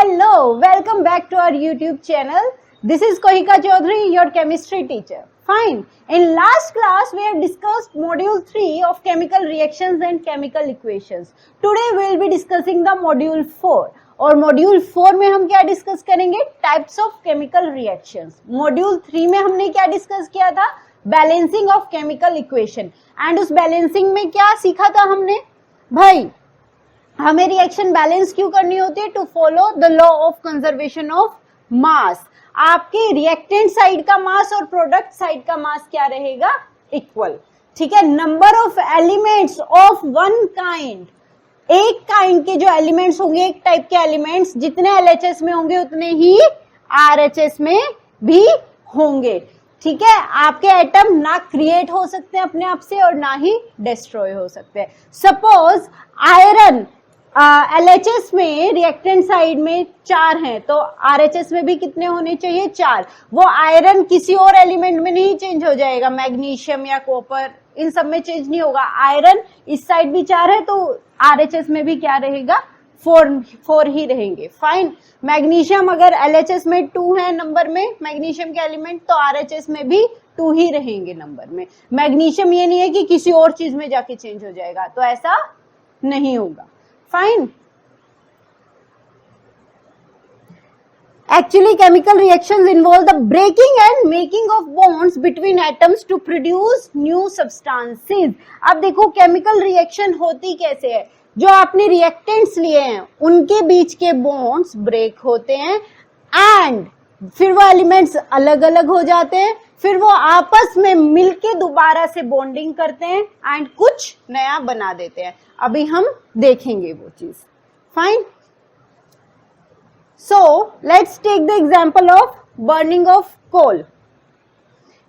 Hello, welcome back to our YouTube channel. This is Kohika Chaudhary, your chemistry teacher. Fine. In last class, we have discussed module 3 of chemical reactions and chemical equations. Today, we will be discussing the module 4. और module 4 में हम क्या discuss करेंगे? Types of chemical reactions. Module 3 में हमने क्या discuss किया था? Balancing of chemical equation. And उस बैलेंसिंग में क्या सीखा था हमने? भाई हमें रिएक्शन बैलेंस क्यों करनी होती है? To follow the law of conservation of mass. आपके रिएक्टेंट साइड का मास और प्रोडक्ट साइड का मास क्या रहेगा? इक्वल. ठीक है. Number of elements of one kind, एक काइंड के जो एलिमेंट्स होंगे, एक टाइप के एलिमेंट्स जितने एलएचएस में होंगे उतने ही आरएचएस में भी होंगे. ठीक है. आपके एटम ना क्रिएट हो सकते हैं अपने आप से और ना ही डिस्ट्रॉय हो सकते हैं. सपोज आयरन एलएचएस में रिएक्टेंट साइड में 4 हैं, तो आरएचएस में भी कितने होने चाहिए? 4. वो आयरन किसी और एलिमेंट में नहीं चेंज हो जाएगा, मैग्नीशियम या कॉपर, इन सब में चेंज नहीं होगा. आयरन इस साइड भी 4 है तो आरएचएस में भी क्या रहेगा? 4 ही रहेंगे. फाइन. मैग्नीशियम अगर एलएचएस में 2 है नंबर में मैग्नीशियम के एलिमेंट, तो आरएचएस में भी 2 ही रहेंगे नंबर में. मैग्नीशियम ये नहीं है कि किसी और चीज में जाके चेंज हो जाएगा, तो ऐसा नहीं होगा. Fine. Actually, chemical reactions involve the breaking and making of bonds between atoms to produce new substances. अब देखो केमिकल रिएक्शन होती कैसे है? जो आपने रिएक्टेंट्स लिए हैं उनके बीच के बॉन्ड्स ब्रेक होते हैं एंड फिर वो एलिमेंट्स अलग अलग हो जाते हैं, फिर वो आपस में मिलके दोबारा से बॉन्डिंग करते हैं एंड कुछ नया बना देते हैं. अभी हम देखेंगे वो चीज. Fine. So let's take the example of burning of coal.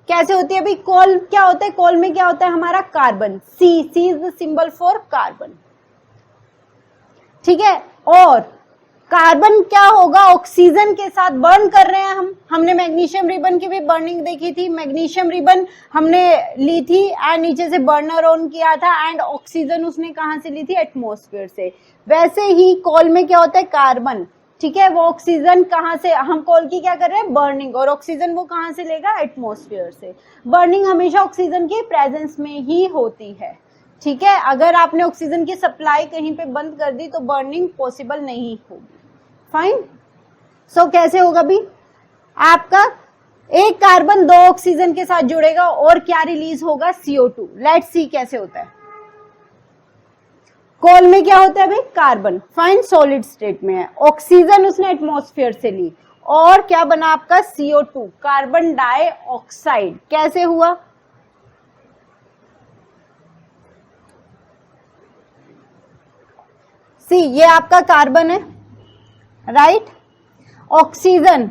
कैसे होती है? अभी कोल क्या होता है? कोल में क्या होता है हमारा? Carbon. C is the symbol for carbon. ठीक है. और कार्बन क्या होगा? ऑक्सीजन के साथ बर्न कर रहे हैं हम. हमने मैग्नीशियम रिबन की भी बर्निंग देखी थी. मैग्नीशियम रिबन हमने ली थी एंड नीचे से बर्नर ऑन किया था एंड ऑक्सीजन उसने कहां से ली थी? एटमॉस्फेयर से. वैसे ही कोल में क्या होता है? कार्बन. ठीक है. वो ऑक्सीजन कहां से, हम कोल की क्या कर रहे हैं? बर्निंग. और ऑक्सीजन वो कहां से लेगा? एटमॉस्फेयर से. बर्निंग हमेशा ऑक्सीजन के प्रेजेंस में ही होती है. ठीक है. अगर आपने ऑक्सीजन की सप्लाई कहीं पे बंद कर दी तो बर्निंग पॉसिबल नहीं होगी. फाइन. सो कैसे होगा भी? आपका एक कार्बन 2 ऑक्सीजन के साथ जुड़ेगा और क्या रिलीज होगा? CO2. लेट्स सी कैसे होता है. कोल में क्या होता है भाई? कार्बन. फाइन. सॉलिड स्टेट में है. ऑक्सीजन उसने एटमॉस्फेयर से ली और क्या बना आपका? CO2, carbon dioxide. कैसे हुआ? सी ये आपका कार्बन है, राइट. ऑक्सीजन,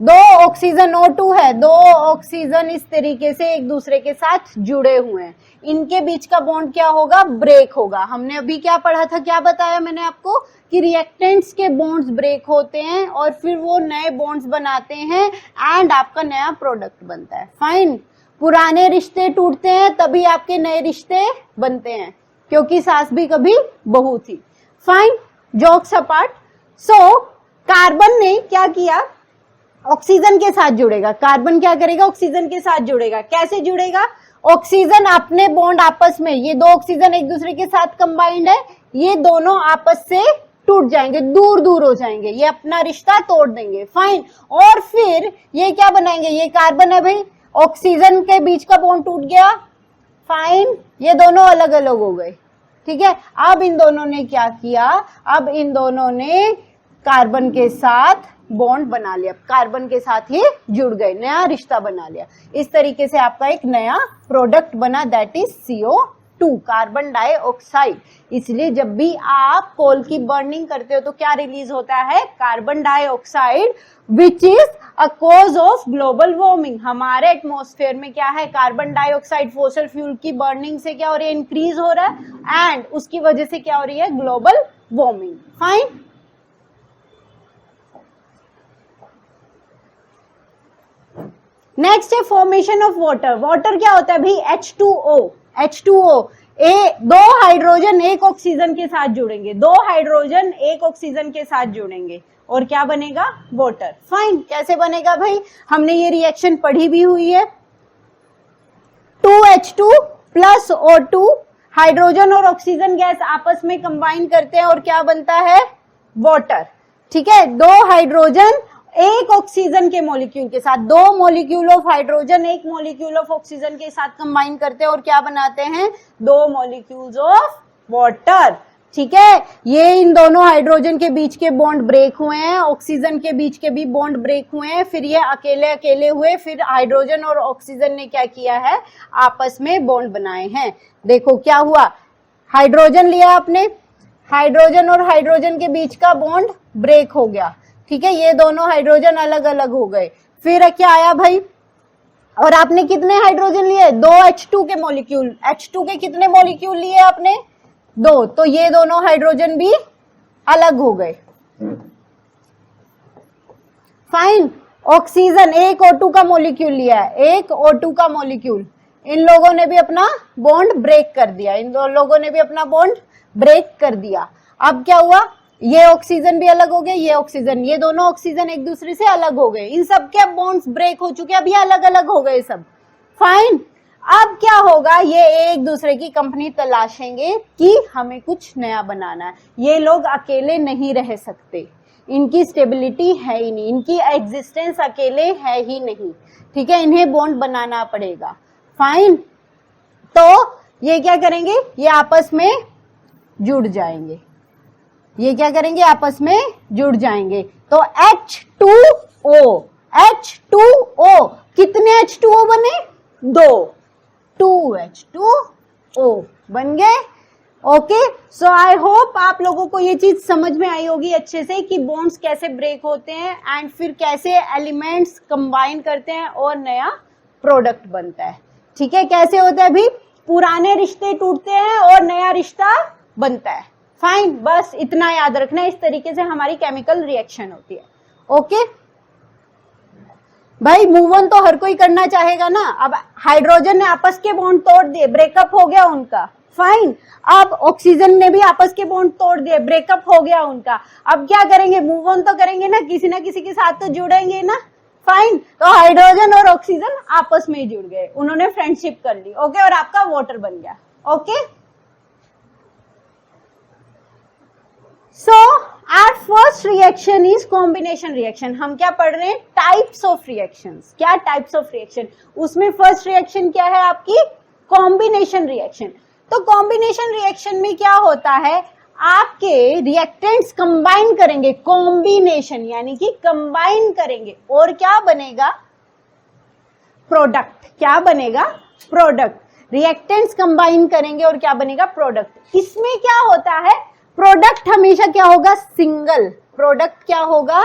2 ऑक्सीजन O2 है, 2 ऑक्सीजन इस तरीके से एक दूसरे के साथ जुड़े हुए हैं. इनके बीच का बॉन्ड क्या होगा? ब्रेक होगा. हमने अभी क्या पढ़ा था? क्या बताया मैंने आपको? कि रिएक्टेंट्स के बॉन्ड्स ब्रेक होते हैं और फिर वो नए बॉन्ड्स बनाते हैं एंड आपका नया प्रोडक्ट बनता है. फाइन. पुराने रिश्ते टूटते हैं तभी आपके नए रिश्ते बनते हैं, क्योंकि सास भी कभी बहू थी. Fine. Jokes apart. So carbon ने क्या किया? ऑक्सीजन के साथ जुड़ेगा. कार्बन क्या करेगा? ऑक्सीजन के साथ जुड़ेगा. कैसे जुड़ेगा? ऑक्सीजन अपने बॉन्ड आपस में, ये 2 ऑक्सीजन एक दूसरे के साथ कंबाइंड है, ये दोनों आपस से टूट जाएंगे, दूर दूर हो जाएंगे, ये अपना रिश्ता तोड़ देंगे. फाइन. और फिर ये क्या बनाएंगे? ये कार्बन है भाई, ऑक्सीजन के बीच का बॉन्ड टूट गया. फाइन. ये दोनों अलग अलग हो गए. ठीक है. अब इन दोनों ने क्या किया? अब इन दोनों ने कार्बन के साथ बॉन्ड बना लिया, कार्बन के साथ ही जुड़ गए, नया रिश्ता बना लिया. इस तरीके से आपका एक नया प्रोडक्ट बना, that is CO2, carbon dioxide. इसलिए जब भी आप कोल की बर्निंग करते हो तो क्या रिलीज होता है? Carbon dioxide, which is a cause of global warming. हमारे एटमॉस्फेयर में क्या है? कार्बन डाइऑक्साइड फॉसिल फ्यूल की बर्निंग से क्या हो रही है? इंक्रीज हो रहा है एंड उसकी वजह से क्या हो रही है? Global warming. फाइन. नेक्स्ट है फॉर्मेशन ऑफ वाटर. वाटर क्या होता है भाई? H2O. दो हाइड्रोजन एक ऑक्सीजन के साथ जुड़ेंगे, दो हाइड्रोजन एक ऑक्सीजन के साथ जुड़ेंगे और क्या बनेगा? वाटर। फाइन, कैसे बनेगा भाई? हमने ये रिएक्शन पढ़ी भी हुई है। 2H2 प्लस O2, हाइड्रोजन और ऑक्सीजन गैस आपस में कंबाइन करते हैं और क्या बनता है? वाटर। ठीक है, दो हाइड्रोजन एक ऑक्सीजन के मॉलिक्यूल के साथ, दो मॉलिक्यूल ऑफ हाइड्रोजन एक मॉलिक्यूल ऑफ ऑक्सीजन के साथ कंबाइन करते हैं और क्या बनाते हैं? दो मॉलिक्यूल्स ऑफ वाटर। ठीक है, ये इन दोनों हाइड्रोजन के बीच के बॉन्ड ब्रेक हुए हैं, ऑक्सीजन के बीच के भी बॉन्ड ब्रेक हुए हैं, फिर ये अकेले अकेले हुए, फिर हाइड्रोजन और ऑक्सीजन ने क्या किया है? आपस में बॉन्ड बनाए हैं। देखो क्या हुआ, हाइड्रोजन लिया आपने, हाइड्रोजन और हाइड्रोजन के बीच का बॉन्ड ब्रेक हो गया। ठीक है, ये दोनों हाइड्रोजन अलग अलग हो गए। फिर क्या आया भाई? और आपने कितने हाइड्रोजन लिए? 2H2 के मॉलिक्यूल। H2 के कितने मॉलिक्यूल लिए आपने? 2। तो ये दोनों हाइड्रोजन भी अलग हो गए। फाइन, ऑक्सीजन एक O2 का मॉलिक्यूल लिया है, एक O2 का मॉलिक्यूल, इन लोगों ने भी अपना बॉन्ड ब्रेक कर दिया, इन दो लोगों ने भी अपना बॉन्ड ब्रेक कर दिया। अब क्या हुआ? ये ऑक्सीजन भी अलग हो गए, ये ऑक्सीजन, ये दोनों ऑक्सीजन एक दूसरे से अलग हो गए, इन सब के बॉन्ड्स ब्रेक हो चुके, अब ये अलग अलग हो गए सब। फाइन, अब क्या होगा? ये एक दूसरे की कंपनी तलाशेंगे कि हमें कुछ नया बनाना है। ये लोग अकेले नहीं रह सकते, इनकी स्टेबिलिटी है ही नहीं, इनकी एग्जिस्टेंस अकेले है ही नहीं। ठीक है, इन्हें बॉन्ड बनाना पड़ेगा। फाइन, तो ये क्या करेंगे? ये आपस में जुड़ जाएंगे, ये क्या करेंगे? आपस में जुड़ जाएंगे। तो H2O, H2O, कितने H2O बने? 2, 2H2O बन गए। ओके, सो आई होप आप लोगों को ये चीज समझ में आई होगी अच्छे से कि बॉन्ड्स कैसे ब्रेक होते हैं एंड फिर कैसे एलिमेंट्स कंबाइन करते हैं और नया प्रोडक्ट बनता है। ठीक है, कैसे होता है अभी? पुराने रिश्ते टूटते हैं और नया रिश्ता बनता है। फाइन, बस इतना याद रखना, इस तरीके से हमारी केमिकल रिएक्शन होती है। ओके भाई, मूव ऑन तो हर कोई करना चाहेगा ना। अब हाइड्रोजन ने आपस के बॉन्ड तोड़ दिए, ब्रेकअप हो गया उनका। फाइन, अब ऑक्सीजन ने भी आपस के बॉन्ड तोड़ दिए, ब्रेकअप हो गया उनका। अब क्या करेंगे? मूव ऑन तो करेंगे ना किसी के साथ तो जुड़ेंगे ना। फाइन, तो हाइड्रोजन और ऑक्सीजन आपस में जुड़ गए, उन्होंने फ्रेंडशिप कर ली। ओके, और आपका वाटर बन गया। Okay, so our first reaction is combination reaction. हम क्या पढ़ रहे हैं? Types of reactions. क्या टाइप्स ऑफ रिएक्शन? उसमें फर्स्ट रिएक्शन क्या है आपकी? Combination reaction. तो कॉम्बिनेशन रिएक्शन में क्या होता है? आपके रिएक्टेंट्स कंबाइन करेंगे, कॉम्बिनेशन यानी कि कंबाइन करेंगे और क्या बनेगा? प्रोडक्ट। क्या बनेगा? प्रोडक्ट। रिएक्टेंट्स कंबाइन करेंगे और क्या बनेगा? प्रोडक्ट। इसमें क्या होता है? प्रोडक्ट हमेशा क्या होगा? सिंगल। प्रोडक्ट क्या होगा?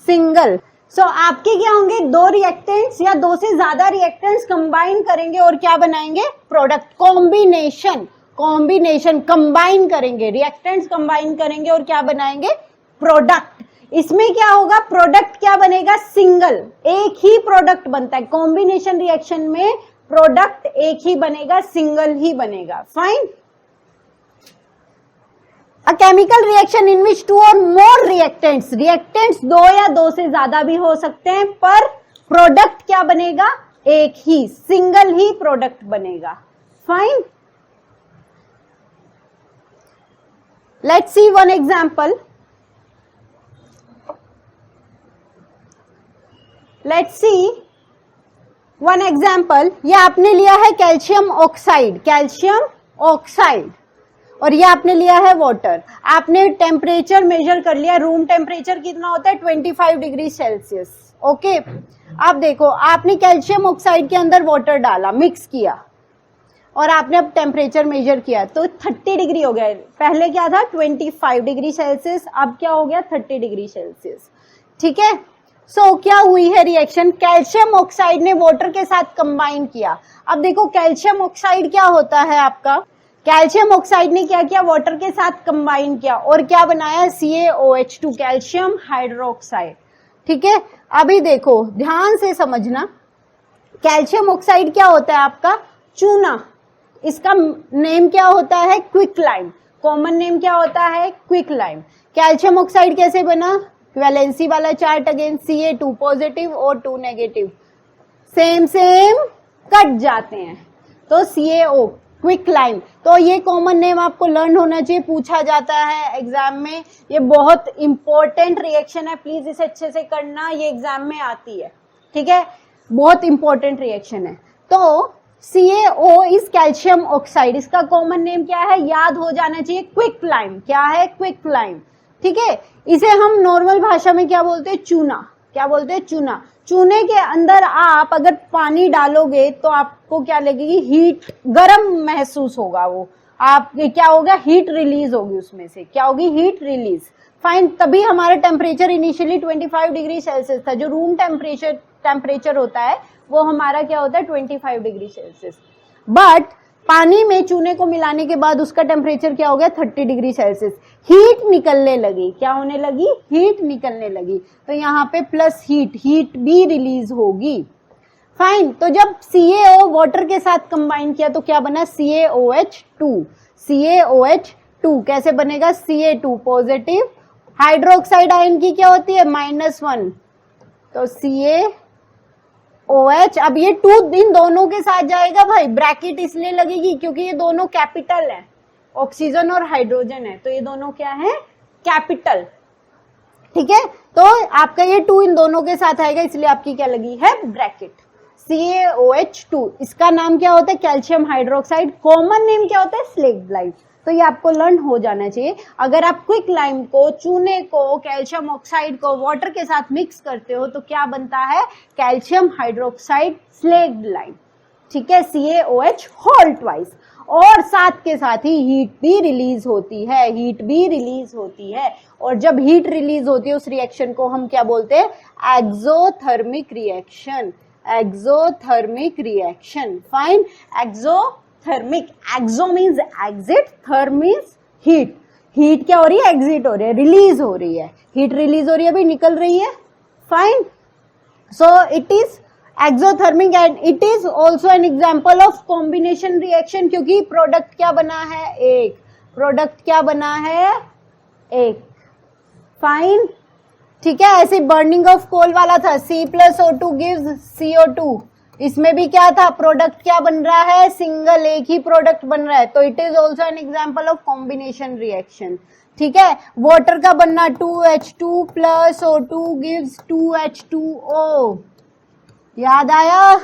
सिंगल। सो आपके क्या होंगे? दो रिएक्टेंट्स या दो से ज्यादा रिएक्टेंट्स कंबाइन करेंगे और क्या बनाएंगे? प्रोडक्ट। कॉम्बिनेशन, कॉम्बिनेशन कंबाइन करेंगे, रिएक्टेंट्स कंबाइन करेंगे और क्या बनाएंगे? प्रोडक्ट। इसमें क्या होगा? प्रोडक्ट क्या बनेगा? सिंगल, एक ही प्रोडक्ट बनता है। कॉम्बिनेशन रिएक्शन में प्रोडक्ट एक ही बनेगा, सिंगल ही बनेगा। Fine. A chemical reaction in which two or more reactants, reactants दो या दो से ज्यादा भी हो सकते हैं, पर प्रोडक्ट क्या बनेगा? एक ही, सिंगल ही प्रोडक्ट बनेगा। Fine. Let's see one example. Let's see one example. ये आपने लिया है कैल्शियम ऑक्साइड, कैल्शियम ऑक्साइड, और ये आपने लिया है वाटर। आपने टेम्परेचर मेजर कर लिया, रूम टेम्परेचर कितना होता है? 25 डिग्री सेल्सियस। ओके, अब देखो, आपने कैल्शियम ऑक्साइड के अंदर वाटर डाला, मिक्स किया और आपने अब टेम्परेचर मेजर किया तो 30 डिग्री हो गया। पहले क्या था? 25 डिग्री सेल्सियस, अब क्या हो गया? 30 डिग्री सेल्सियस। ठीक है, सो क्या हुई है रिएक्शन? कैल्शियम ऑक्साइड ने वाटर के साथ कंबाइन किया। अब देखो, कैल्शियम ऑक्साइड क्या होता है आपका? कैल्शियम ऑक्साइड ने क्या किया? वाटर के साथ कंबाइन किया और क्या बनाया? CaOH2, calcium hydroxide. ठीक है, अभी देखो ध्यान से समझना, कैल्शियम ऑक्साइड क्या होता है आपका? चूना। इसका नेम क्या होता है? Quick lime. कॉमन नेम क्या होता है? Quick lime. कैल्शियम ऑक्साइड कैसे बना? वैलेंसी वाला चार्ट अगेन, Ca2 पॉजिटिव और 2 नेगेटिव, सेम सेम कट जाते हैं, तो CaO क्विक लाइम। तो ये कॉमन नेम आपको लर्न होना चाहिए, पूछा जाता है एग्जाम में। ये बहुत इंपॉर्टेंट रिएक्शन है, प्लीज इसे अच्छे से करना, ये एग्जाम में आती है, ठीक है, बहुत इंपॉर्टेंट रिएक्शन है। तो CaO इज कैल्शियम ऑक्साइड, इसका कॉमन नेम क्या है? याद हो जाना चाहिए, क्विक लाइम। क्या है? क्विक लाइम, ठीक है। इसे हम नॉर्मल भाषा में क्या बोलते हैं? चूना। क्या बोलते हैं? चूना। चूने के अंदर आप अगर पानी डालोगे तो आपको क्या लगेगी? हीट, गर्म महसूस होगा, वो आप क्या होगा? हीट रिलीज होगी उसमें से। क्या होगी? Heat release. फाइन, तभी हमारा टेम्परेचर इनिशियली 25 डिग्री सेल्सियस था। जो रूम टेम्परेचर होता है वो हमारा क्या होता है? 25 डिग्री सेल्सियस। बट पानी में चूने को मिलाने के बाद उसका टेम्परेचर क्या हो गया? 30 डिग्री सेल्सियस। हीट निकलने लगी। क्या होने लगी? हीट निकलने लगी। तो यहाँ पे प्लस हीट भी रिलीज होगी। फाइन, तो जब CaO वाटर के साथ कंबाइन किया तो क्या बना? CaOH2। CaOH2 कैसे बनेगा? Ca2 पॉजिटिव, हाइड्रोक्साइड आयन की क्या होती है? -1, तो CaOH। अब ये 2 इन दोनों के साथ जाएगा भाई, ब्रैकेट इसलिए लगेगी क्योंकि ये दोनों कैपिटल है, ऑक्सीजन और हाइड्रोजन है, तो ये दोनों क्या है? कैपिटल, ठीक है। तो आपका ये 2 इन दोनों के साथ आएगा, इसलिए आपकी क्या लगी है? ब्रैकेट। CaOH2, इसका नाम क्या होता है? Calcium hydroxide. कॉमन नेम क्या होता है? Slaked lime. तो ये आपको लर्न हो जाना चाहिए। अगर आप क्विक लाइम को, चूने को, कैल्शियम ऑक्साइड को वाटर के साथ मिक्स करते हो तो क्या बनता है? कैल्शियम हाइड्रोक्साइड स्लेक्ड लाइम, ठीक है, CaOH होल ट्वाइस। और साथ के साथ ही हीट भी रिलीज होती है, हीट भी रिलीज होती है। और जब हीट रिलीज होती है उस रिएक्शन को हम क्या बोलते हैं? Exothermic reaction. Exothermic reaction. Fine, exothermic. Exo means exit, therm means heat. Heat क्या हो रही है? एग्जिट हो रही है, रिलीज हो रही है। हीट रिलीज हो रही है, अभी निकल रही है। Fine, so it is exothermic and it is also an example of combination reaction, क्योंकि प्रोडक्ट क्या बना है? एक। प्रोडक्ट क्या बना है? एक। फाइन, ठीक है। ऐसे बर्निंग ऑफ कोल वाला था, C+O2 गिव्स CO2। इसमें भी क्या था? प्रोडक्ट क्या बन रहा है? सिंगल, एक ही प्रोडक्ट बन रहा है, तो it is also an example of combination reaction, ठीक है। वाटर का बनना 2H2 + O2 गिव्स 2H2O। याद आया?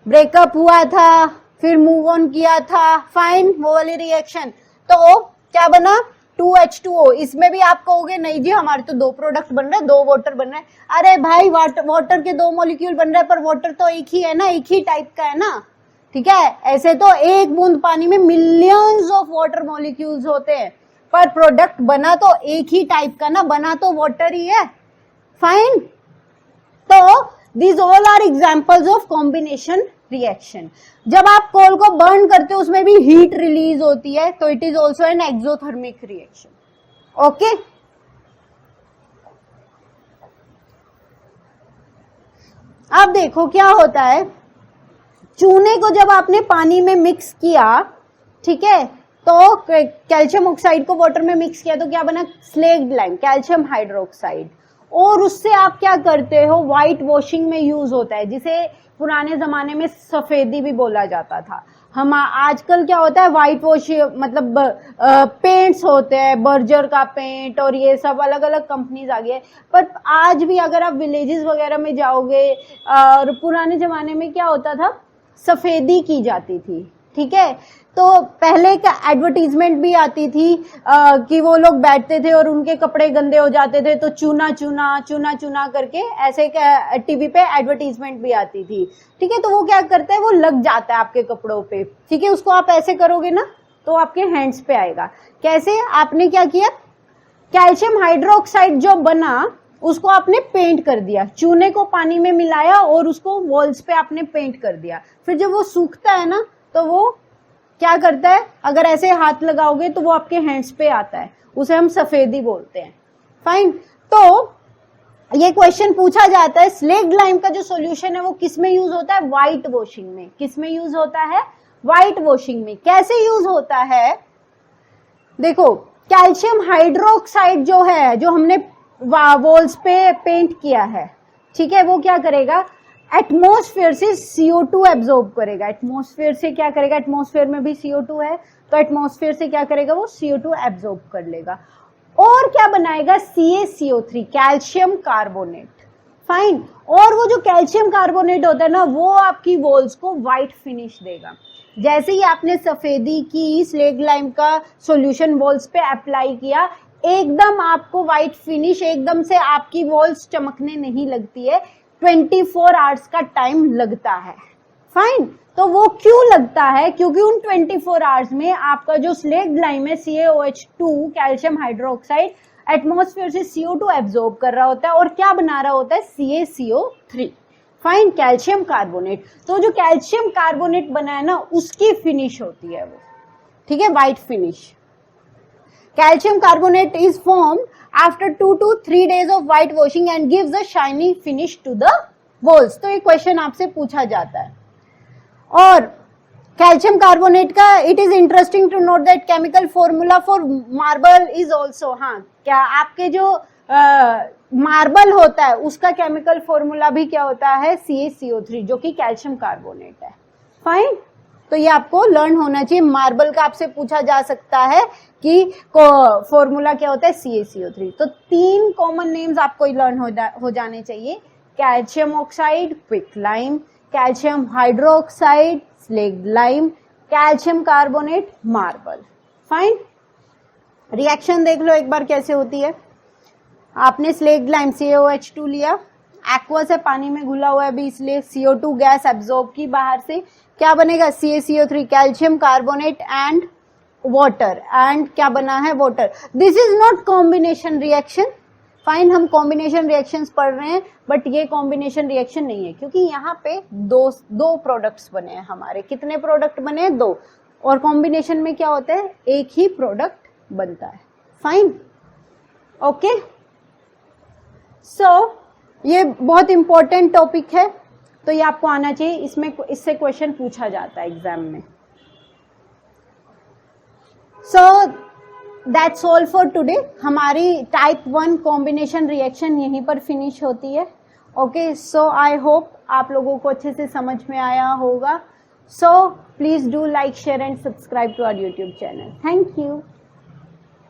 ब्रेकअप हुआ था, फिर मूव ऑन किया था। फाइन, वो वाली रिएक्शन। तो क्या बना? 2H2O। इसमें भी आप कहोगे नहीं जी हमारे तो 2 प्रोडक्ट बन रहे हैं, 2 वाटर बन रहे हैं। अरे भाई, वाटर के 2 मॉलिक्यूल बन रहे हैं, पर वाटर तो एक ही है ना, एक ही टाइप का है ना, ठीक है। ऐसे तो एक बूंद पानी में मिलियंस ऑफ वाटर मॉलिक्यूल्स होते हैं, पर प्रोडक्ट बना तो एक ही टाइप का ना, बना तो वाटर ही है। फाइन, तो these all are examples of combination reaction। जब आप कोल को बर्न करते हो उसमें भी हीट रिलीज होती है, तो it is also an exothermic reaction. Okay, अब देखो क्या होता है। चूने को जब आपने पानी में मिक्स किया, ठीक है, तो कैल्शियम ऑक्साइड को वाटर में मिक्स किया तो क्या बना? Slaked lime, calcium hydroxide. और उससे आप क्या करते हो? व्हाइट वॉशिंग में यूज होता है, जिसे पुराने जमाने में सफेदी भी बोला जाता था। हम आजकल क्या होता है? व्हाइट वॉश मतलब पेंट्स होते हैं, बर्जर का पेंट और ये सब अलग अलग कंपनीज आ गई है। पर आज भी अगर आप विलेजेस वगैरह में जाओगे, और पुराने जमाने में क्या होता था? सफेदी की जाती थी, ठीक है। तो पहले का एडवर्टीजमेंट भी आती थी कि वो लोग बैठते थे और उनके कपड़े गंदे हो जाते थे, तो चूना चूना चूना चूना करके ऐसे टीवी पे एडवर्टीजमेंट भी आती थी, ठीक है। तो वो क्या करता है? वो लग जाता है आपके कपड़ों पे, ठीक है। उसको आप ऐसे करोगे ना तो आपके हैंड्स पे आएगा। कैसे? आपने क्या किया? कैल्शियम हाइड्रोक्साइड जो बना उसको आपने पेंट कर दिया, चूने को पानी में मिलाया और उसको वॉल्स पे आपने पेंट कर दिया। फिर जब वो सूखता है ना तो वो क्या करता है? अगर ऐसे हाथ लगाओगे तो वो आपके हैंड्स पे आता है, उसे हम सफेदी बोलते हैं। फाइन, तो ये क्वेश्चन पूछा जाता है, स्लेक्ड लाइम का जो सॉल्यूशन है वो किस में यूज होता है? व्हाइट वॉशिंग में। किस में यूज होता है? व्हाइट वॉशिंग में कैसे यूज होता है, देखो कैल्शियम हाइड्रोक्साइड जो है, जो हमने वॉल्स पे पेंट किया है, ठीक है, वो क्या करेगा, एटमॉस्फेयर से CO2 एब्जॉर्ब करेगा। एटमॉस्फेयर से क्या करेगा, एटमॉस्फेयर में भी CO2 है, तो एटमॉस्फेयर से क्या करेगा, वो CO2 एब्जॉर्ब कर लेगा और क्या बनाएगा, CaCO3, कैल्शियम कार्बोनेट। फाइन। और वो जो कैल्शियम कार्बोनेट होता है ना, वो आपकी वॉल्स को व्हाइट फिनिश देगा। जैसे ही आपने सफेदी की स्लेट लाइम का सॉल्यूशन वॉल्स पे अप्लाई किया, एकदम आपको व्हाइट फिनिश, एकदम से आपकी वॉल्स चमकने नहीं लगती है, 24 आवर्स का टाइम लगता है। फाइन। तो वो क्यों लगता है, क्योंकि उन 24 आवर्स में आपका जो स्लेट लाइम है CaOH2 कैल्शियम हाइड्रोक्साइड एटमॉस्फेयर से CO2 एब्जॉर्ब कर रहा होता है और क्या बना रहा होता है, CaCO3। Fine, calcium carbonate. तो जो कैल्शियम कार्बोनेट बना है ना, उसकी फिनिश होती है वो, ठीक है, white finish. Calcium carbonate is form after 2 to 3 days of white washing and gives a shiny finish to the walls। तो ये क्वेश्चन आपसे पूछा जाता है। और कैल्शियम कार्बोनेट का it is interesting to note that chemical formula for marble is also, हाँ, क्या आपके जो मार्बल होता है उसका केमिकल फॉर्मूला भी क्या होता है, CaCO3, जो कि कैल्शियम कार्बोनेट है। फाइन। तो ये आपको लर्न होना चाहिए। मार्बल का आपसे पूछा जा सकता है कि फॉर्मूला क्या होता है, CaCO3। तो 3 कॉमन नेम्स आपको लर्न हो जाने चाहिए, calcium oxide quick lime, calcium hydroxide slaked lime, calcium carbonate marble. Fine. Reaction देख लो एक बार कैसे होती है। आपने स्लेक्ड लाइम CaOH2 लिया, एक्वस है, पानी में घुला हुआ है अभी, इसलिए CO2 गैस एब्जॉर्ब की बाहर से, क्या बनेगा, CaCO3 calcium carbonate and water, and क्या बना है, water. This is not combination reaction. Fine, हम कॉम्बिनेशन रिएक्शंस पढ़ रहे हैं, बट ये कॉम्बिनेशन रिएक्शन नहीं है, क्योंकि यहाँ पे दो प्रोडक्ट्स बने हैं हमारे। कितने प्रोडक्ट बने हैं, 2, और कॉम्बिनेशन में क्या होता है, एक ही प्रोडक्ट बनता है। Fine, okay. सो ये बहुत इंपॉर्टेंट टॉपिक है, तो ये आपको आना चाहिए, इससे क्वेश्चन पूछा जाता है एग्जाम में। So that's all for today. हमारी टाइप 1 कॉम्बिनेशन रिएक्शन यहीं पर फिनिश होती है। ओके, सो आई होप आप लोगों को अच्छे से समझ में आया होगा। So please do like, share and subscribe to our YouTube channel. Thank you.